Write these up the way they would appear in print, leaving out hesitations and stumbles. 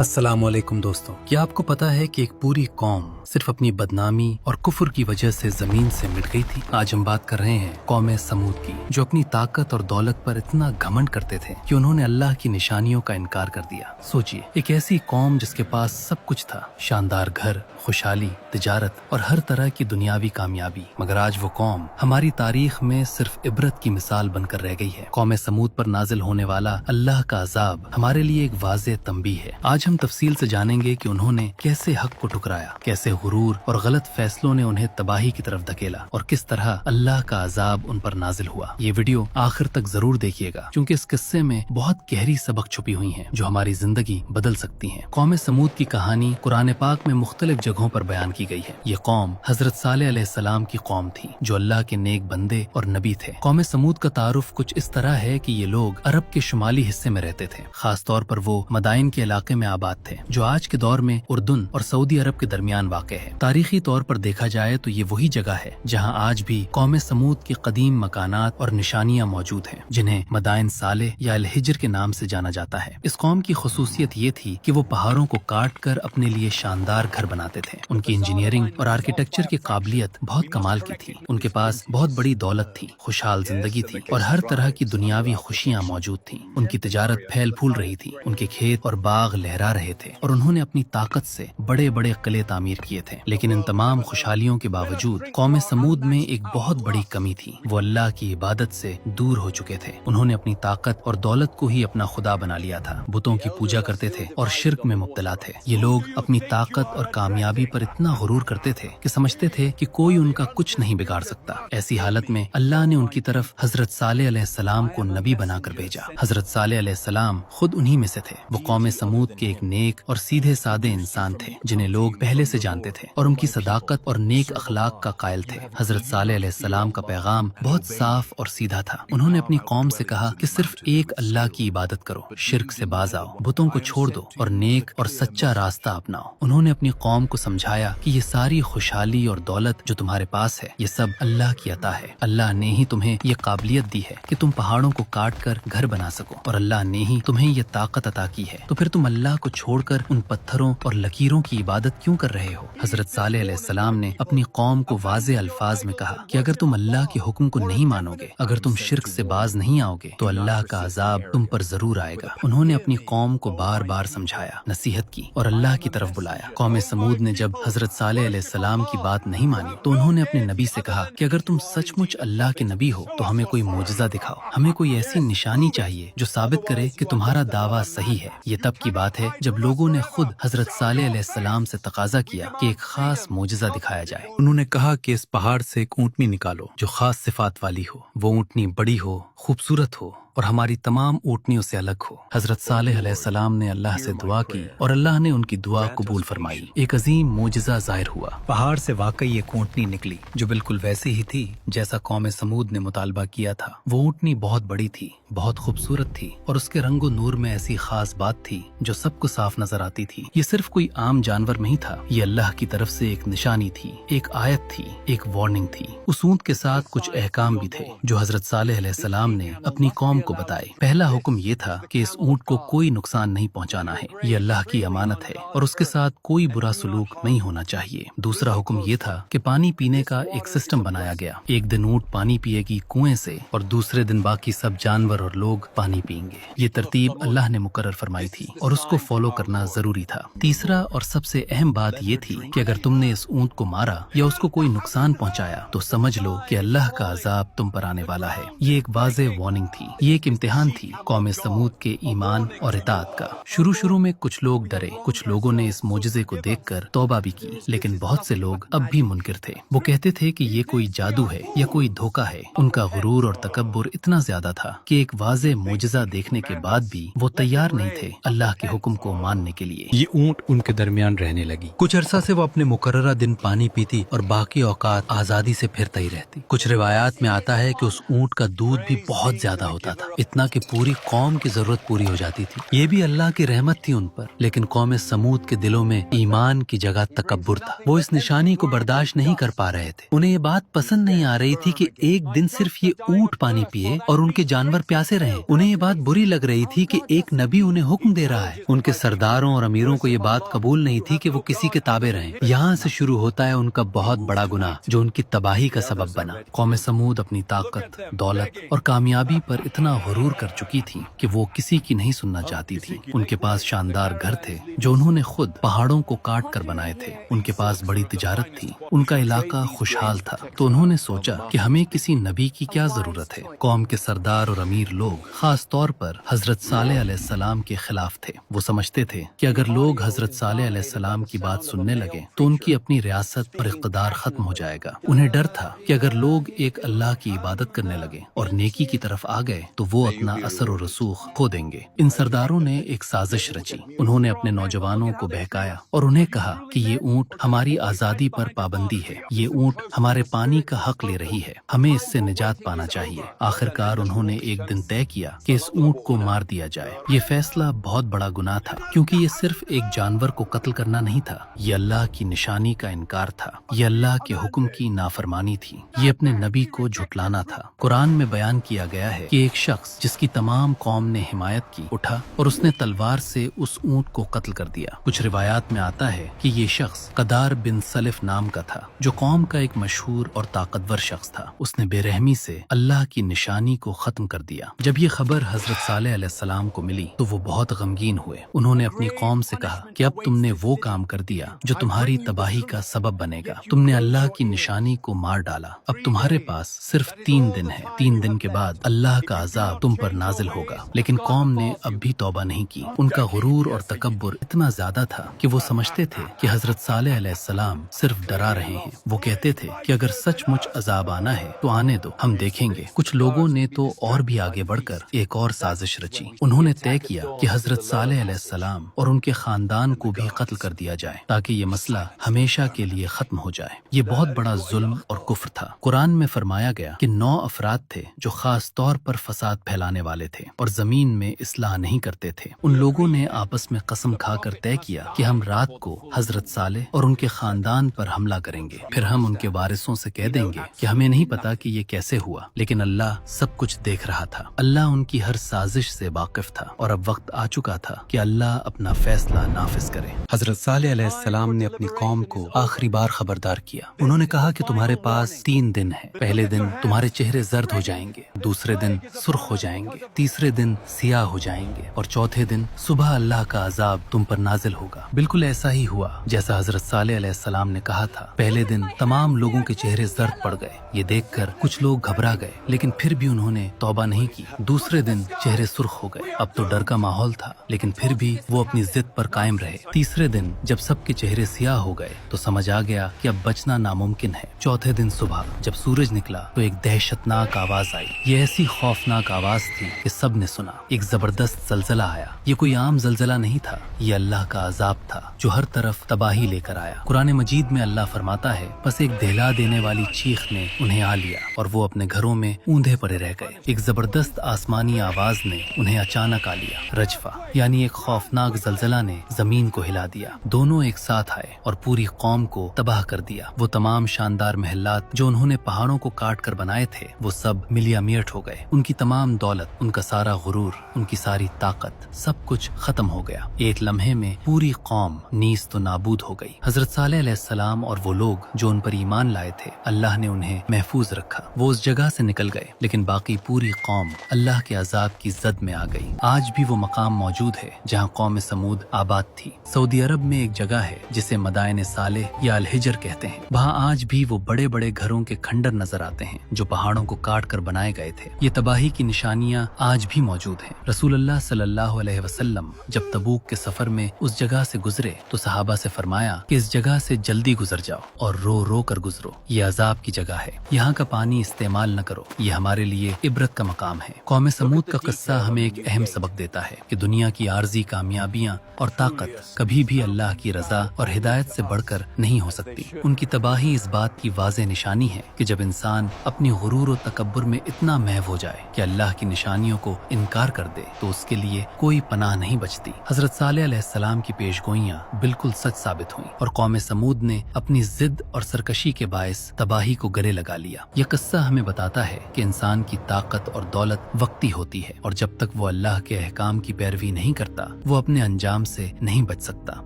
अस्सलाम वालेकुम दोस्तों, क्या आपको पता है कि एक पूरी कौम सिर्फ अपनी बदनामी और कुफर की वजह से जमीन से मिट गई थी। आज हम बात कर रहे हैं कौम समूद की, जो अपनी ताकत और दौलत पर इतना घमंड करते थे कि उन्होंने अल्लाह की निशानियों का इनकार कर दिया। सोचिए, एक ऐसी कौम जिसके पास सब कुछ था, शानदार घर, खुशहाली, तिजारत और हर तरह की दुनियावी कामयाबी, मगर आज वो कौम हमारी तारीख में सिर्फ इबरत की मिसाल बनकर रह गई है। कौम समूद पर नाजिल होने वाला अल्लाह का अजाब हमारे लिए एक वाज़ेह तंबीह है। आज हम तफसील से जानेंगे कि उन्होंने कैसे हक को ठुकराया, कैसे गुरूर और गलत फैसलों ने उन्हें तबाही की तरफ धकेला और किस तरह अल्लाह का अजाब उन पर नाजिल हुआ। ये वीडियो आखिर तक जरूर देखिएगा, क्योंकि इस किस्से में बहुत गहरी सबक छुपी हुई हैं जो हमारी जिंदगी बदल सकती हैं। कौम समूद की कहानी कुरान पाक में मुख्तलिफ जगहों पर बयान की गई है। ये कौम हजरत सालेह अलैहिस्सलाम की कौम थी, जो अल्लाह के नेक बंदे और नबी थे। कौम समूद का तारुफ कुछ इस तरह है कि ये लोग अरब के शुमाली हिस्से में रहते थे। खास तौर पर वो मदाइन के इलाके में आबाद थे, जो आज के दौर में उर्दुन और सऊदी अरब के दरमियान वाक़ है। तारीखी तौर पर देखा जाए तो ये वही जगह है जहाँ आज भी कौम समूद की कदीम मकानात और निशानियां मौजूद हैं, जिन्हें मदाइन सालेह या अल हिज्र के नाम से जाना जाता है। इस कौम की खुसूसियत ये थी कि वो पहाड़ों को काट कर अपने लिए शानदार घर बनाते थे। उनकी इंजीनियरिंग और आर्किटेक्चर की काबिलियत बहुत कमाल की थी। उनके पास बहुत बड़ी दौलत थी, खुशहाल जिंदगी थी और हर तरह की दुनियावी खुशियां मौजूद थी। उनकी तिजारत फैल फूल रही थी, उनके खेत और बाग लहरा रहे थे और उन्होंने अपनी ताकत से बड़े बड़े किले तामीर किए थे। लेकिन इन तमाम खुशहालियों के बावजूद कौम समूद में एक बहुत बड़ी कमी थी। वो अल्लाह की इबादत से दूर हो चुके थे। उन्होंने अपनी ताकत और दौलत को ही अपना खुदा बना लिया था, बुतों की पूजा करते थे और शिर्क में मुब्तला थे। ये लोग अपनी ताकत और कामयाबी पर इतना गुरूर करते थे कि समझते थे कि कोई उनका कुछ नहीं बिगाड़ सकता। ऐसी हालत में अल्लाह ने उनकी तरफ हजरत सालेह अलैहिस्सलाम को नबी बनाकर भेजा। हजरत सालेह अलैहिस्सलाम खुद उन्हीं में से थे। वो कौम समूद के एक नेक और सीधे सादे इंसान थे, जिन्हें लोग पहले से जानते थे और उनकी सदाकत और नेक अखलाक का कायल थे। हजरत सालेह अलैहिस्सलाम का पैगाम बहुत साफ और सीधा था। उन्होंने अपनी कौम से कहा कि सिर्फ एक अल्लाह की इबादत करो, शिर्क से बाज आओ, बुतों को छोड़ दो और नेक और सच्चा रास्ता अपनाओ। उन्होंने अपनी कौम को समझाया कि ये सारी खुशहाली और दौलत जो तुम्हारे पास है, ये सब अल्लाह की अता है। अल्लाह ने ही तुम्हें ये काबिलियत दी है कि तुम पहाड़ों को काट कर घर बना सको, और अल्लाह ने ही तुम्हें ये ताकत अता की है। तो फिर तुम अल्लाह को छोड़कर उन पत्थरों और लकीरों की इबादत क्यों कर रहे हो? हजरत सालेह अलैहिस्सलाम ने अपनी कौम को वाज़े अल्फाज में कहा कि अगर तुम अल्लाह के हुक्म को नहीं मानोगे, अगर तुम शिर्क से बाज नहीं आओगे, तो अल्लाह का अजाब तुम पर जरूर आएगा। उन्होंने अपनी कौम को बार बार समझाया, नसीहत की और अल्लाह की तरफ बुलाया। कौम समूद ने जब हजरत सालेह अलैहिस्सलाम की बात नहीं मानी, तो उन्होंने अपने नबी से कहा कि अगर तुम सचमुच अल्लाह के नबी हो तो हमें कोई मोजज़ा दिखाओ, हमें कोई ऐसी निशानी चाहिए जो साबित करे कि तुम्हारा दावा सही है। ये तब की बात है जब लोगों ने खुद हजरत सालेह अलैहिस्सलाम से तकाजा किया कि एक खास मोजज़ा दिखाया जाए। उन्होंने कहा कि इस पहाड़ से एक ऊँटनी निकालो जो खास सिफात वाली हो। वो ऊँटनी बड़ी हो, खूबसूरत हो और हमारी तमाम ऊँटनियों से अलग हो। हजरत सालेह अलैहिस्सलाम ने अल्लाह से दुआ की और अल्लाह ने उनकी दुआ कबूल फरमाई। एक अजीम मोजज़ा ज़ाहिर हुआ। पहाड़ से वाकई एक ऊँटनी निकली जो बिल्कुल वैसी ही थी जैसा कौम समूद ने मुतालबा किया था। वो ऊँटनी बहुत बड़ी थी, बहुत खूबसूरत थी और उसके रंगो नूर में ऐसी खास बात थी जो सबको साफ नजर आती थी। ये सिर्फ कोई आम जानवर नहीं था, ये अल्लाह की तरफ से एक निशानी थी, एक आयत थी, एक वार्निंग थी। उस ऊँट के साथ कुछ अहकाम भी थे जो हजरत सालेह अलैहिस्सलाम ने अपनी कौम को बताए। पहला हुक्म ये था कि इस ऊँट को कोई नुकसान नहीं पहुंचाना है, ये अल्लाह की अमानत है और उसके साथ कोई बुरा सलूक नहीं होना चाहिए। दूसरा हुक्म ये था कि पानी पीने का एक सिस्टम बनाया गया। एक दिन ऊँट पानी पिएगी कुएं से और दूसरे दिन बाकी सब जानवर और लोग पानी पिएंगे। ये तरतीब अल्लाह ने मुकर्रर फरमाई थी और उसको फॉलो करना जरूरी था। तीसरा और सबसे अहम बात ये थी कि अगर तुमने इस ऊँट को मारा या उसको कोई नुकसान पहुंचाया तो समझ लो कि अल्लाह का अजाब तुम पर आने वाला है। ये एक वाज़ेह वार्निंग थी, ये एक इम्तिहान थी कौम समूद के ईमान और इताअत का। शुरू में कुछ लोग डरे, कुछ लोगों ने इस मोजज़े को देखकर तौबा भी की, लेकिन बहुत से लोग अब भी मुनकिर थे। वो कहते थे कि ये कोई जादू है या कोई धोखा है। उनका गुरूर और तकब्बुर इतना ज्यादा था कि एक वाज़ेह मोजज़ा देखने के बाद भी वो तैयार नहीं थे अल्लाह के हुक्म को मानने के लिए। ये ऊँट उनके दरमियान रहने लगी। कुछ अरसा से वो अपने मुकर्ररा दिन पानी पीती और बाकी औकात आजादी से फिरता ही रहती। कुछ रिवायात में आता है कि उस ऊँट का दूध भी बहुत ज्यादा होता تھا، اتنا کہ پوری قوم کی ضرورت پوری ہو جاتی تھی۔ یہ بھی اللہ کی رحمت تھی ان پر، لیکن قوم سمود کے دلوں میں ایمان کی جگہ تکبر تھا۔ وہ اس نشانی کو برداشت نہیں کر پا رہے تھے۔ انہیں یہ بات پسند نہیں آ رہی تھی کہ ایک دن صرف یہ اونٹ پانی پیے اور ان کے جانور پیاسے رہیں۔ انہیں یہ بات بری لگ رہی تھی کہ ایک نبی انہیں حکم دے رہا ہے۔ ان کے سرداروں اور امیروں کو یہ بات قبول نہیں تھی کہ وہ کسی کے تابع رہیں۔ یہاں سے شروع ہوتا ہے ان کا بہت بڑا گناہ جو ان کی تباہی کا سبب بنا۔ قوم سمود اپنی طاقت، دولت اور کامیابی پر اتنا غرور کر چکی تھی کہ وہ کسی کی نہیں سننا چاہتی تھی۔ ان کے پاس شاندار گھر تھے جو انہوں نے خود پہاڑوں کو کاٹ کر بنائے تھے۔ ان کے پاس بڑی تجارت تھی، ان کا علاقہ خوشحال تھا۔ تو انہوں نے سوچا کہ ہمیں کسی نبی کی کیا ضرورت ہے۔ قوم کے سردار اور امیر لوگ خاص طور پر حضرت صالح علیہ السلام کے خلاف تھے۔ وہ سمجھتے تھے کہ اگر لوگ حضرت صالح علیہ السلام کی بات سننے لگے تو ان کی اپنی ریاست اور اقتدار ختم ہو جائے گا۔ انہیں ڈر تھا کہ اگر لوگ ایک اللہ کی عبادت کرنے لگے اور نیکی کی طرف آ گئے تو وہ اپنا اثر و رسوخ کھو دیں گے۔ ان سرداروں نے ایک سازش رچی۔ انہوں نے اپنے نوجوانوں کو بہکایا اور انہیں کہا کہ یہ اونٹ ہماری آزادی پر پابندی ہے، یہ اونٹ ہمارے پانی کا حق لے رہی ہے، ہمیں اس سے نجات پانا چاہیے۔ آخرکار انہوں نے ایک دن طے کیا کہ اس اونٹ کو مار دیا جائے۔ یہ فیصلہ بہت بڑا گناہ تھا کیونکہ یہ صرف ایک جانور کو قتل کرنا نہیں تھا، یہ اللہ کی نشانی کا انکار تھا، یہ اللہ کے حکم کی نافرمانی تھی، یہ اپنے نبی کو جھٹلانا تھا۔ قرآن میں بیان کیا گیا ہے کہ ایک شخص جس کی تمام قوم نے حمایت کی اٹھا اور اس نے تلوار سے اس اونٹ کو قتل کر دیا۔ کچھ روایات میں آتا ہے کہ یہ شخص قدار بن سلف نام کا تھا جو قوم کا ایک مشہور اور طاقتور شخص تھا۔ اس نے بے رحمی سے اللہ کی نشانی کو ختم کر دیا۔ جب یہ خبر حضرت صالح علیہ السلام کو ملی تو وہ بہت غمگین ہوئے۔ انہوں نے اپنی قوم سے کہا کہ اب تم نے وہ کام کر دیا جو تمہاری تباہی کا سبب بنے گا۔ تم نے اللہ کی نشانی کو مار ڈالا۔ اب تمہارے پاس صرف 3 دن ہے، 3 دن کے بعد اللہ کا عذاب تم پر نازل ہوگا۔ لیکن قوم نے اب بھی توبہ نہیں کی۔ ان کا غرور اور تکبر اتنا زیادہ تھا کہ وہ سمجھتے تھے کہ حضرت صالح علیہ السلام صرف ڈرا رہے ہیں۔ وہ کہتے تھے کہ اگر سچ مچ عذاب آنا ہے تو آنے دو، ہم دیکھیں گے۔ کچھ لوگوں نے تو اور بھی آگے بڑھ کر ایک اور سازش رچی۔ انہوں نے طے کیا کہ حضرت صالح علیہ السلام اور ان کے خاندان کو بھی قتل کر دیا جائے تاکہ یہ مسئلہ ہمیشہ کے لیے ختم ہو جائے۔ یہ بہت بڑا ظلم اور کفر تھا۔ قرآن میں فرمایا گیا کہ 9 افراد تھے جو خاص طور پر فساد پھیلانے والے تھے اور زمین میں اصلاح نہیں کرتے تھے۔ ان لوگوں نے آپس میں قسم کھا کر طے کیا کہ ہم رات کو حضرت صالح اور ان کے خاندان پر حملہ کریں گے، پھر ہم ان کے وارثوں سے کہہ دیں گے کہ ہمیں نہیں پتا کہ یہ کیسے ہوا، لیکن اللہ سب کچھ دیکھ رہا تھا۔ اللہ ان کی ہر سازش سے واقف تھا اور اب وقت آ چکا تھا کہ اللہ اپنا فیصلہ نافذ کرے۔ حضرت صالح علیہ السلام نے اپنی قوم کو آخری بار خبردار کیا۔ انہوں نے کہا کہ تمہارے پاس 3 دن ہے۔ پہلے دن تمہارے چہرے زرد ہو جائیں گے، دوسرے دن سرخ ہو جائیں گے، تیسرے دن سیاہ ہو جائیں گے اور چوتھے دن صبح اللہ کا عذاب تم پر نازل ہوگا۔ بالکل ایسا ہی ہوا جیسا حضرت صالح علیہ السلام نے کہا تھا۔ پہلے دن تمام لوگوں کے چہرے زرد پڑ گئے۔ یہ دیکھ کر کچھ لوگ گھبرا گئے، لیکن پھر بھی انہوں نے توبہ نہیں کی۔ دوسرے دن چہرے سرخ ہو گئے۔ اب تو ڈر کا ماحول تھا، لیکن پھر بھی وہ اپنی ضد پر قائم رہے۔ تیسرے دن جب سب کے چہرے سیاہ ہو گئے تو سمجھ آ گیا کہ اب بچنا ناممکن ہے۔ چوتھے دن صبح جب سورج نکلا تو ایک دہشتناک آواز آئی۔ یہ ایسی خوفناک آواز تھی کہ سب نے سنا۔ ایک زبردست زلزلہ آیا۔ یہ کوئی عام زلزلہ نہیں تھا، یہ اللہ کا عذاب تھا جو ہر طرف تباہی لے کر آیا۔ قرآن مجید میں اللہ فرماتا ہے، بس ایک دہلا دینے والی چیخ نے انہیں آ لیا اور وہ اپنے گھروں میں اوندھے پڑے رہ گئے۔ ایک زبردست آسمانی آواز نے انہیں اچانک آ لیا۔ رجفہ یعنی ایک خوفناک زلزلہ نے زمین کو ہلا دیا۔ دونوں ایک ساتھ آئے اور پوری قوم کو تباہ کر دیا۔ وہ تمام شاندار محلات جو انہوں نے پہاڑوں کو کاٹ کر بنائے تھے وہ سب ملیا میٹ ہو گئے۔ ان کی تمام دولت، ان کا سارا غرور، ان کی ساری طاقت، سب کچھ ختم ہو گیا۔ ایک لمحے میں پوری قوم نیست و نابود ہو گئی۔ حضرت صالح علیہ السلام اور وہ لوگ جو ان پر ایمان لائے تھے، اللہ نے انہیں محفوظ رکھا۔ وہ اس جگہ سے نکل گئے، لیکن باقی پوری قوم اللہ کے عذاب کی زد میں آ گئی۔ آج بھی وہ مقام موجود ہے جہاں قوم سمود آباد تھی۔ سعودی عرب میں ایک جگہ ہے جسے مدائن صالح یا الحجر کہتے ہیں۔ وہاں آج بھی وہ بڑے بڑے گھروں کے کھنڈر نظر آتے ہیں جو پہاڑوں کو کاٹ کر بنائے گئے تھے۔ یہ تباہی کی نشانیاں آج بھی موجود ہیں۔ رسول اللہ صلی اللہ علیہ وسلم جب تبوک کے سفر میں اس جگہ سے گزرے تو صحابہ سے فرمایا کہ اس جگہ سے جلدی گزر جاؤ اور رو رو کر گزرو، یہ عذاب کی جگہ ہے، یہاں کا پانی استعمال نہ کرو، یہ ہمارے لیے عبرت کا مقام ہے۔ قوم سمود کا قصہ ہمیں ایک اہم سبق دیتا ہے کہ دنیا کی عارضی کامیابیاں اور طاقت کبھی بھی اللہ کی رضا اور ہدایت سے بڑھ کر نہیں ہو سکتی۔ ان کی تباہی اس بات کی واضح نشانی ہے کہ جب انسان اپنی غرور و تکبر میں اتنا محو ہو جائے کہ अल्लाह की निशानियों को इनकार कर दे तो उसके लिए कोई पनाह नहीं बचती। हजरत सालेह अलैहिस्सलाम की पेशगोइयां बिल्कुल सच साबित हुई और कौम समूद ने अपनी जिद और सरकशी के बायस तबाही को गले लगा लिया। यह किस्सा हमें बताता है कि इंसान की ताकत और दौलत वक्ती होती है और जब तक वो अल्लाह के अहकाम की पैरवी नहीं करता वो अपने अंजाम से नहीं बच सकता।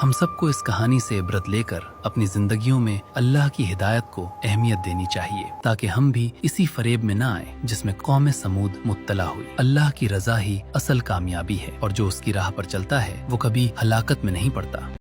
हम सबको इस कहानी से इबरत लेकर अपनी जिंदगियों में अल्लाह की हिदायत को अहमियत देनी चाहिए ताकि हम भी इसी फरेब में ना आए जिसमें कौम समूद मुब्तला हुई। अल्लाह की रजा ही असल कामयाबी है और जो उसकी राह पर चलता है वो कभी हलाकत में नहीं पड़ता।